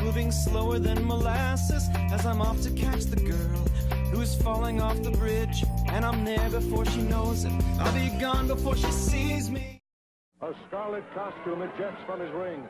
moving slower than molasses as I'm off to catch the girl who is falling off the bridge, and I'm there before she knows it. I'll be gone before she sees me. A scarlet costume ejects from his ring.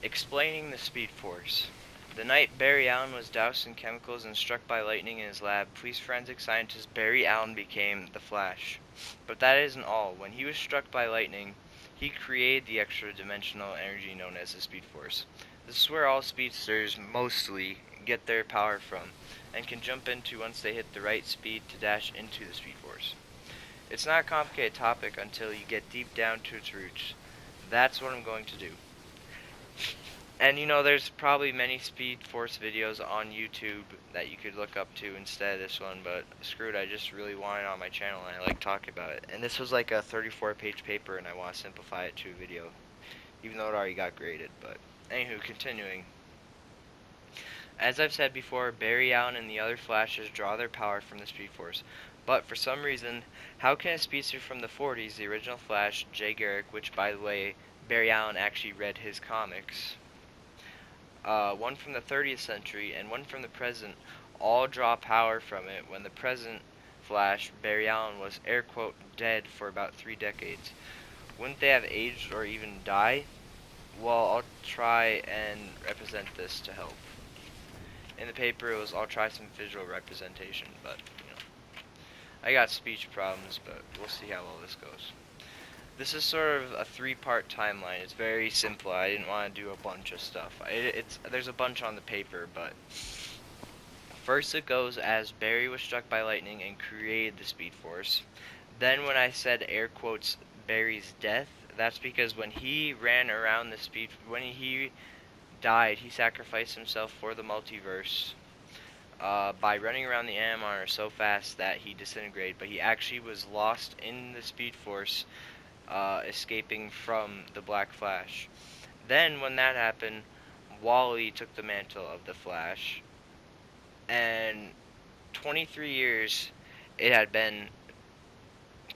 Explaining the Speed Force. The night Barry Allen was doused in chemicals and struck by lightning in his lab, police forensic scientist Barry Allen became the Flash. But that isn't all. When he was struck by lightning, he created the extra-dimensional energy known as the Speed Force. This is where all speedsters mostly get their power from, and can jump into once they hit the right speed to dash into the Speed Force. It's not a complicated topic until you get deep down to its roots. That's what I'm going to do. And you know, there's probably many Speed Force videos on YouTube that you could look up to instead of this one, but screw it, I just really want it on my channel and I like talking about it. And this was like a 34-page paper and I want to simplify it to a video, even though it already got graded. But anywho, continuing. As I've said before, Barry Allen and the other Flashes draw their power from the Speed Force. But for some reason, how can a speedster from the 40s, the original Flash, Jay Garrick, which by the way, Barry Allen actually read his comics, one from the 30th century and one from the present, all draw power from it when the present Flash, Barry Allen, was air quote dead for about 3 decades? Wouldn't they have aged or even die? Well, I'll try and represent this to help. In the paper it was I'll try some visual representation, but you know, I got speech problems, but we'll see how well this goes. This is sort of a 3-part timeline. It's very simple. I didn't want to do a bunch of stuff. There's a bunch on the paper, but first it goes as Barry was struck by lightning and created the Speed Force. Then when I said air quotes Barry's death, that's because when he ran around when he died, he sacrificed himself for the multiverse by running around the Animar so fast that he disintegrated, but he actually was lost in the Speed Force, escaping from the Black Flash. Then when that happened, Wally took the mantle of the Flash, and 23 years it had been.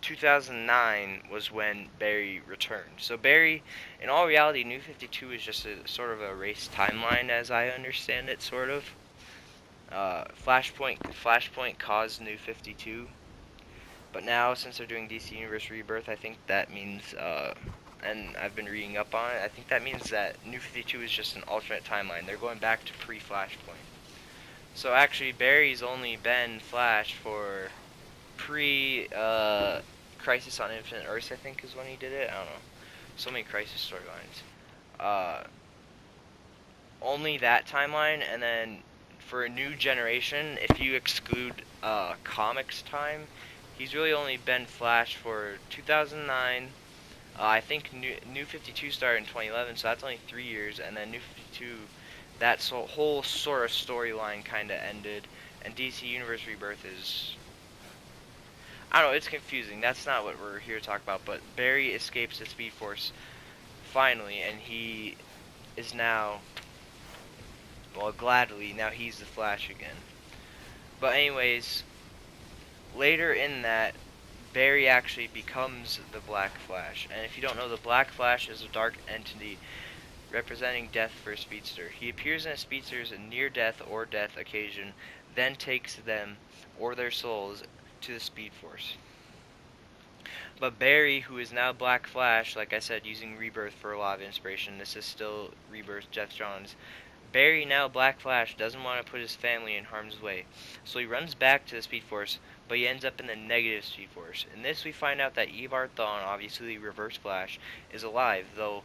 2009 was when Barry returned. So Barry, in all reality, New 52 is just a sort of a race timeline as I understand it, sort of. Flashpoint caused New 52. But now, since they're doing DC Universe Rebirth, I think that means, and I've been reading up on it, I think that means that New 52 is just an alternate timeline. They're going back to pre-Flashpoint. So actually, Barry's only been Flash for Crisis on Infinite Earths, I think is when he did it. I don't know. So many Crisis storylines. Only that timeline, and then for a new generation, if you exclude comics time, he's really only been Flash for 2009. I think New 52 started in 2011, so that's only 3 years, and then New 52, that whole sort of storyline kind of ended, and DC Universe Rebirth is, I don't know, it's confusing. That's not what we're here to talk about, but Barry escapes the Speed Force finally, and he is now, well, gladly, now he's the Flash again. But anyways, later in that, Barry actually becomes the Black Flash, and if you don't know, the Black Flash is a dark entity representing death for a speedster. He appears in a speedster's near-death or death occasion, then takes them, or their souls, to the Speed Force. But Barry, who is now Black Flash, like I said, using Rebirth for a lot of inspiration, this is still Rebirth, Jeff Johns. Barry, now Black Flash, doesn't want to put his family in harm's way, so he runs back to the Speed Force, but he ends up in the negative Speed Force. In this, we find out that Eobard Thawne, obviously Reverse Flash, is alive, though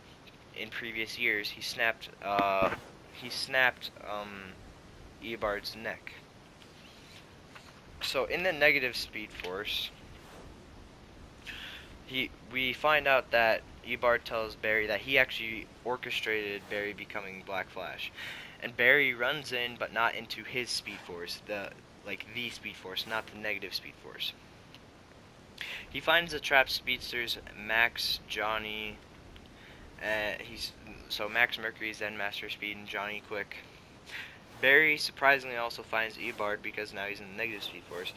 in previous years he snapped Eobard's neck. So in the negative Speed Force, we find out that Eobard tells Barry that he actually orchestrated Barry becoming Black Flash, and Barry runs in, but not into his Speed Force, the Speed Force, not the negative Speed Force. He finds the trapped speedsters Max, Johnny, Max Mercury's then Master Speed, and Johnny Quick. Barry surprisingly also finds Eobard because now he's in the negative Speed Force.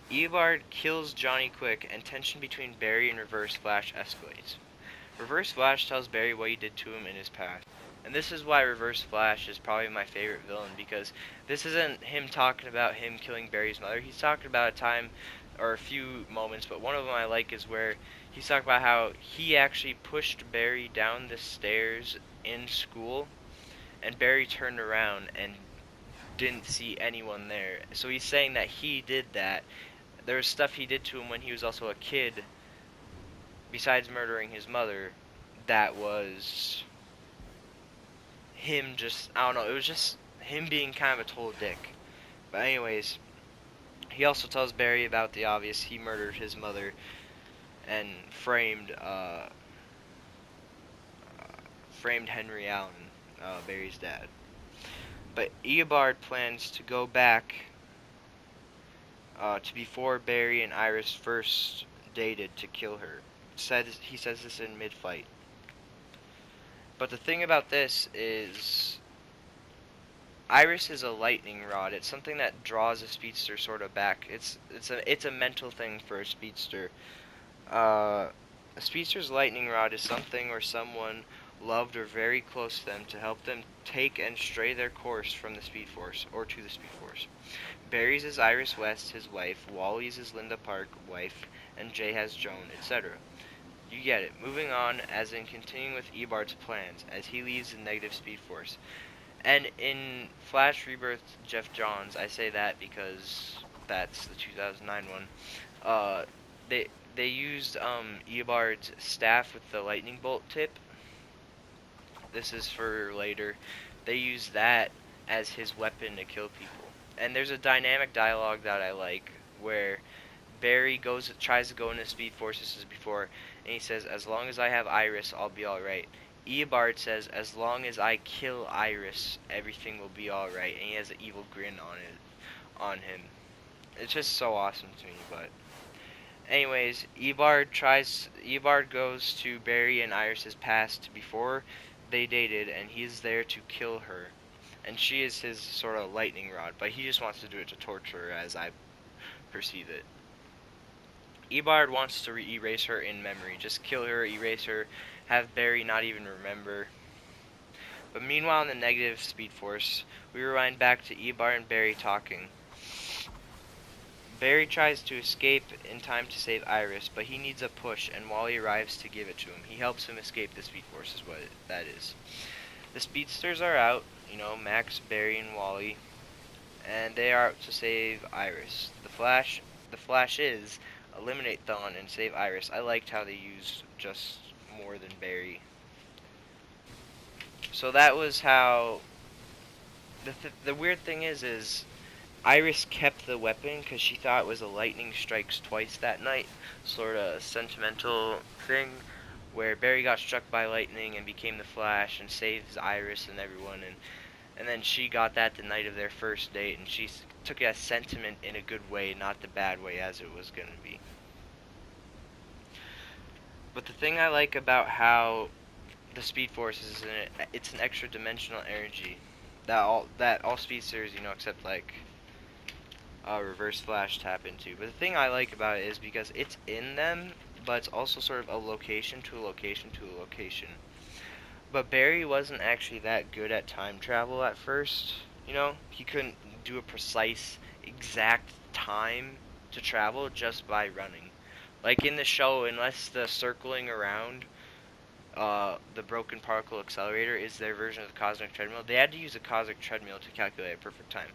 Eobard kills Johnny Quick, and tension between Barry and Reverse Flash escalates. Reverse Flash tells Barry what he did to him in his past. And this is why Reverse Flash is probably my favorite villain, because this isn't him talking about him killing Barry's mother. He's talking about a time or a few moments, but one of them I like is where he's talking about how he actually pushed Barry down the stairs in school, and Barry turned around and didn't see anyone there. So he's saying that he did that. There was stuff he did to him when he was also a kid, besides murdering his mother, that was him just, I don't know, it was just him being kind of a total dick. But anyways, he also tells Barry about the obvious. He murdered his mother and framed Henry Allen, Barry's dad. But Eobard plans to go back to before Barry and Iris first dated to kill her. He says this in mid-fight. But the thing about this is, Iris is a lightning rod. It's something that draws a speedster sort of back. It's a mental thing for a speedster. A speedster's lightning rod is something or someone loved or very close to them to help them take and stray their course from the Speed Force or to the Speed Force. Barry's is Iris West, his wife. Wally's is Linda Park, wife, and Jay has Joan, etc. You get it. Moving on, as in continuing with Eobard's plans, as he leaves the negative Speed Force. And in Flash Rebirth Jeff Johns, I say that because that's the 2009 one. They used Eobard's staff with the lightning bolt tip. This is for later. They used that as his weapon to kill people. And there's a dynamic dialogue that I like where Barry tries to go into Speed Force, this is before, and he says, "As long as I have Iris, I'll be alright." Eobard says, "As long as I kill Iris, everything will be alright," and he has an evil grin on him. It's just so awesome to me, but anyways, Eobard goes to Barry and Iris's past before they dated, and he's there to kill her. And she is his sort of lightning rod, but he just wants to do it to torture her, as I perceive it. Eobard wants to erase her in memory. Just kill her, erase her, have Barry not even remember. But meanwhile, in the negative Speed Force, we rewind back to Eobard and Barry talking. Barry tries to escape in time to save Iris, but he needs a push, and Wally arrives to give it to him. He helps him escape the Speed Force, is what that is. The Speedsters are out, Max, Barry, and Wally, and they are out to save Iris. The Flash is eliminate Thawne and save Iris. I liked how they used just more than Barry. So that was how. The weird thing is Iris kept the weapon because she thought it was a lightning strikes twice that night, sort of sentimental thing, where Barry got struck by lightning and became the Flash and saves Iris and everyone, and then she got that the night of their first date, and she took it as sentiment in a good way, not the bad way as it was going to be. But the thing I like about how the Speed Force is it's an extra dimensional energy that all speedsters, except like Reverse Flash tap into. But the thing I like about it is because it's in them, but it's also sort of a location to a location to a location. But Barry wasn't actually that good at time travel at first. He couldn't do a precise, exact time to travel just by running. Like in the show, unless the circling around the broken particle accelerator is their version of the cosmic treadmill, they had to use a cosmic treadmill to calculate a perfect time.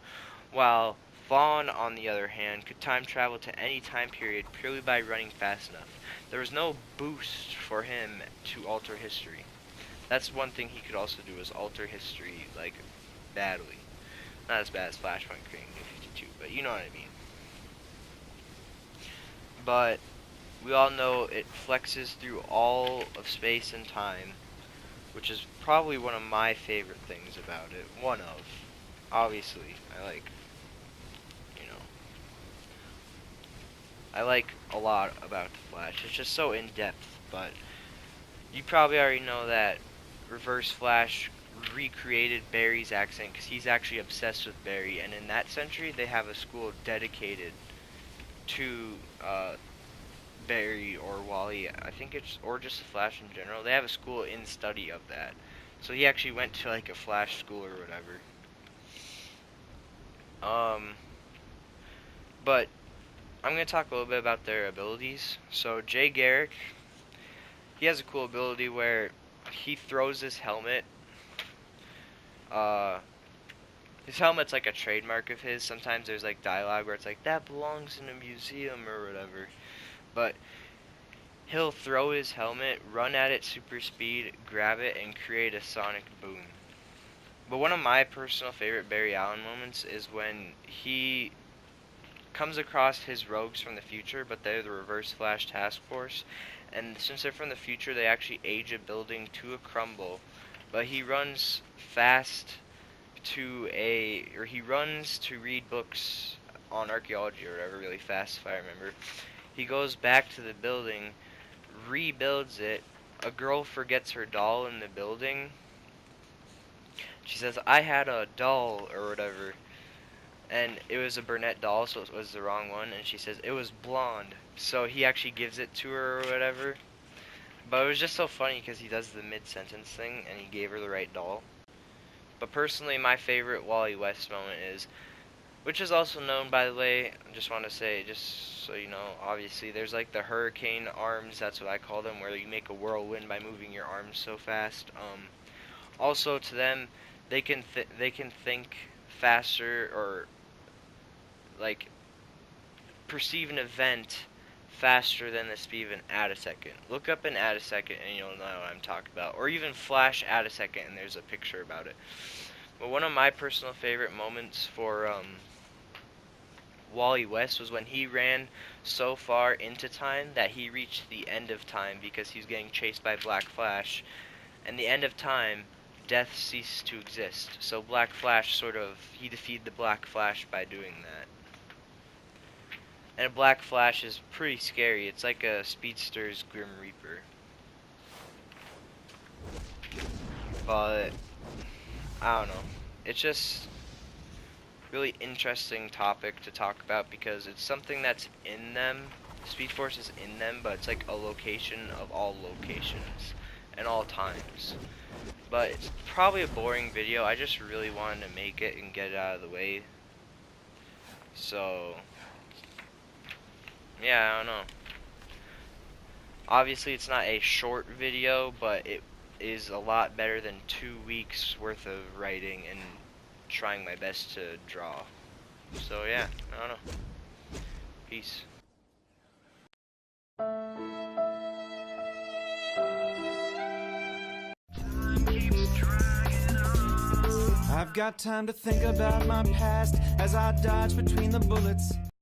While Vaughn, on the other hand, could time travel to any time period purely by running fast enough. There was no boost for him to alter history. That's one thing he could also do, is alter history, like, badly. Not as bad as Flashpoint creating New 52, but you know what I mean. But we all know it flexes through all of space and time, which is probably one of my favorite things about it. One of. Obviously, I like a lot about the Flash. It's just so in-depth, but you probably already know that Reverse Flash recreated Barry's accent because he's actually obsessed with Barry, and in that century they have a school dedicated to Barry or Wally, I think or just the Flash in general. They have a school in study of that. So he actually went to like a Flash school or whatever. But I'm gonna talk a little bit about their abilities. So Jay Garrick, he has a cool ability where he throws his helmet. His helmet's like a trademark of his. Sometimes there's like dialogue where it's like, that belongs in a museum or whatever. But he'll throw his helmet, run at it super speed, grab it, and create a sonic boom. But one of my personal favorite Barry Allen moments is when he comes across his rogues from the future, but they're the Reverse Flash Task Force. And since they're from the future, they actually age a building to a crumble. But he runs fast he runs to read books on archaeology or whatever really fast, if I remember. He goes back to the building, rebuilds it. A girl forgets her doll in the building. She says, I had a doll or whatever. And it was a brunette doll, so it was the wrong one. And she says, it was blonde. So he actually gives it to her or whatever. But it was just so funny because he does the mid-sentence thing and he gave her the right doll. But personally, my favorite Wally West moment is, which is also known, by the way, I just want to say, just so you know, obviously, there's like the hurricane arms, that's what I call them, where you make a whirlwind by moving your arms so fast. Also, to them, they can think faster, or like perceive an event faster than the speed of an attosecond. Look up an attosecond and you'll know what I'm talking about. Or even flash attosecond and there's a picture about it. But one of my personal favorite moments for Wally West was when he ran so far into time that he reached the end of time because he was getting chased by Black Flash. And the end of time, death ceased to exist. So Black Flash he defeated the Black Flash by doing that. And a Black Flash is pretty scary. It's like a speedster's Grim Reaper. But I don't know. It's just really interesting topic to talk about because it's something that's in them. Speed Force is in them, but it's like a location of all locations and all times. But it's probably a boring video. I just really wanted to make it and get it out of the way. So yeah, I don't know. Obviously, it's not a short video, but it is a lot better than 2 weeks worth of writing and trying my best to draw. So yeah, I don't know. Peace. I've got time to think about my past as I dodge between the bullets.